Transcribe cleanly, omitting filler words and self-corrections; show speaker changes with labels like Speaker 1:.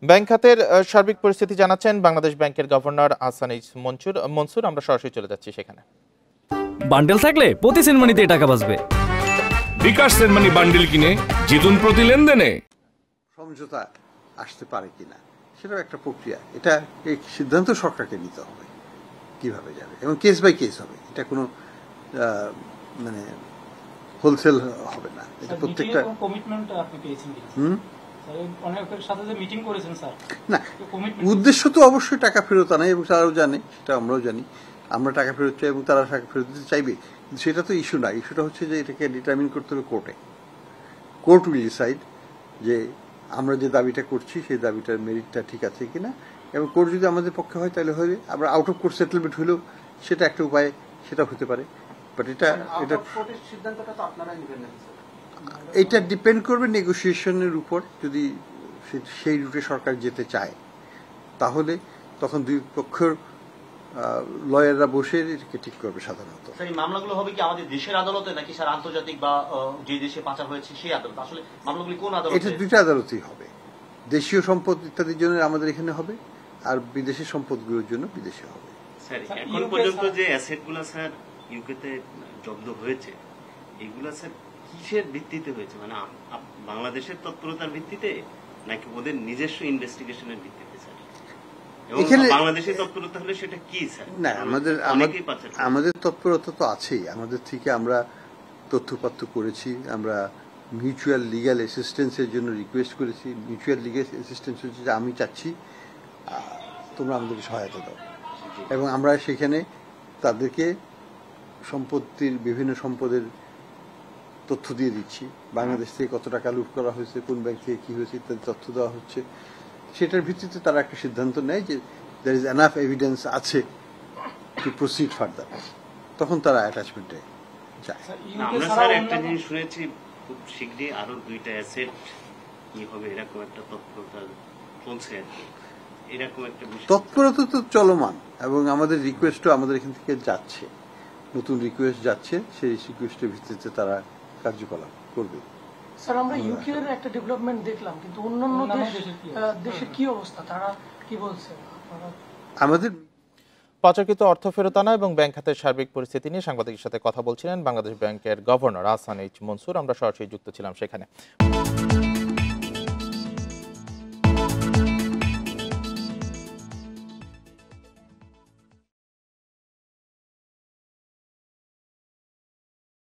Speaker 1: Bank খাতের সার্বিক পরিস্থিতি জানাচ্ছেন বাংলাদেশ ব্যাংকের গভর্নর আহসান এইচ মনসুর। আমরা সরাসরি চলে যাচ্ছি সেখানে।
Speaker 2: বান্ডেল থাকলে প্রতি সেনমানিতে টাকা বাঁচবে।
Speaker 3: বিকাশ সেনমানি বান্ডেল কিনে জিতুন প্রতি লেনদেনে।
Speaker 4: সমঝোতা আসতে পারে কিনা সেটাও একটা প্রক্রিয়া। এটা এই সিদ্ধান্ত সরকারকে নিতে হবে কিভাবে যাবে, এবং কেস বাই কেস হবে। এটা কোনো মানে হোলসেল হবে না। এটা প্রত্যেকটা
Speaker 5: কমিটমেন্ট আপনি পেয়েছেন কি? অনেকের সাথে যে মিটিং করেছেন স্যার,
Speaker 4: না, উদ্দেশ্য তো অবশ্যই টাকা ফেরত আনা, এবং তারাও জানে, সেটা আমরাও জানি। আমরা টাকা ফেরত চাই এবং তারা টাকা ফেরত দিতে চাইবে, কিন্তু সেটা তো ইস্যু না। ইস্যুটা হচ্ছে যে এটাকে ডিটারমিন করতে হবে কোর্টে। কোর্ট উইল ডিসাইড যে আমরা যে দাবিটা করছি সেই দাবিটার মেরিটটা ঠিক আছে কিনা, এবং কোর্ট যদি আমাদের পক্ষে হয় তাহলে হবে। আমরা আউট অফ কোর্ট সেটেলমেন্ট হলেও সেটা একটা উপায়, সেটা হতে পারে। বাট এটা ডিপেন্ড করবে নেগোসিয়েশনের উপর। যদি সেই রুটে সরকার যেতে চায় তাহলে তখন দুই পক্ষের লয়াররা বসে এটাকে ঠিক করবে। সাধারণত
Speaker 6: এই মামলাগুলো হবে কি আমাদের দেশের আদালতে নাকি স্যার আন্তর্জাতিক বা যে দেশে পাচার হয়েছে সেই আদালত? আসলে মামলাগুলি কোন আদালতে?
Speaker 4: এটা দুইটা আদালতেই হবে। দেশীয় সম্পদ ইত্যাদির জন্য আমাদের এখানে হবে, আর বিদেশি সম্পদগুলোর জন্য বিদেশে হবে।
Speaker 7: স্যার এখন পর্যন্ত যে অ্যাসেটগুলো স্যার ইউকেতে জব্দ হয়েছে, এগুলা স্যার কিসের ভিত্তিতে হয়েছে? মানে বাংলাদেশের তৎপরতার ভিত্তিতে নাকি ওদের নিজস্ব ইনভেস্টিগেশনের ভিত্তিতে স্যার? এখানে বাংলাদেশের তৎপরতা হলে সেটা কি স্যার?
Speaker 4: না, আমাদের তৎপরতা তো আছেই। আমাদের থেকে আমরা তথ্যপাত্র করেছি, আমরা মিউচুয়াল লিগ্যাল অ্যাসিস্ট্যান্সের জন্য রিকোয়েস্ট করেছি। মিউচুয়াল লিগ্যাল অ্যাসিস্ট্যান্স হচ্ছে যে আমি চাচ্ছি তোমরা আমাদেরকে সহায়তা দাও, এবং আমরা সেখানে তাদেরকে সম্পত্তির বিভিন্ন সম্পদের তথ্য দিয়ে দিচ্ছি। বাংলাদেশ থেকে কত টাকা লুট করা হয়েছে, কোন ব্যাংক থেকে কি হয়েছে ইত্যাদি তথ্য দেওয়া হচ্ছে। সেটার ভিত্তিতে তারা একটা সিদ্ধান্ত নেয় যে দেয়ার ইজ এনাফ এভিডেন্স আছে টু প্রসিড ফার্দার, তখন তারা অ্যাটাচমেন্টে যায়।
Speaker 7: আমরা স্যার একটা জিনিস শুনেছি, খুব শীঘ্রই আরো 2টা অ্যাসেট কি হবে এরকম একটা তৎপরতা চলছে আর কি। এরকম একটা
Speaker 4: তৎপরতা তো চলমান, এবং আমাদের রিকোয়েস্টও আমাদের এখান থেকে যাচ্ছে, নতুন রিকোয়েস্ট যাচ্ছে। সেই রিকোয়েস্টের ভিত্তিতে তারা কার্যকলাপ করবে।
Speaker 5: স্যার আমরা ইউকে এর একটা ডেভেলপমেন্ট দেখলাম, কিন্তু অন্যান্য দেশের কি অবস্থা, তারা কি বলছে?
Speaker 4: আমাদের
Speaker 1: পাচারকৃত অর্থ ফেরত আনা এবং ব্যাংক খাতের সার্বিক পরিস্থিতি নিয়ে সাংবাদিকের সাথে কথা বলছিলেন বাংলাদেশ ব্যাংকের গভর্নর আহসান এইচ মনসুর। আমরা সরাসরি যুক্ত ছিলাম সেখানে।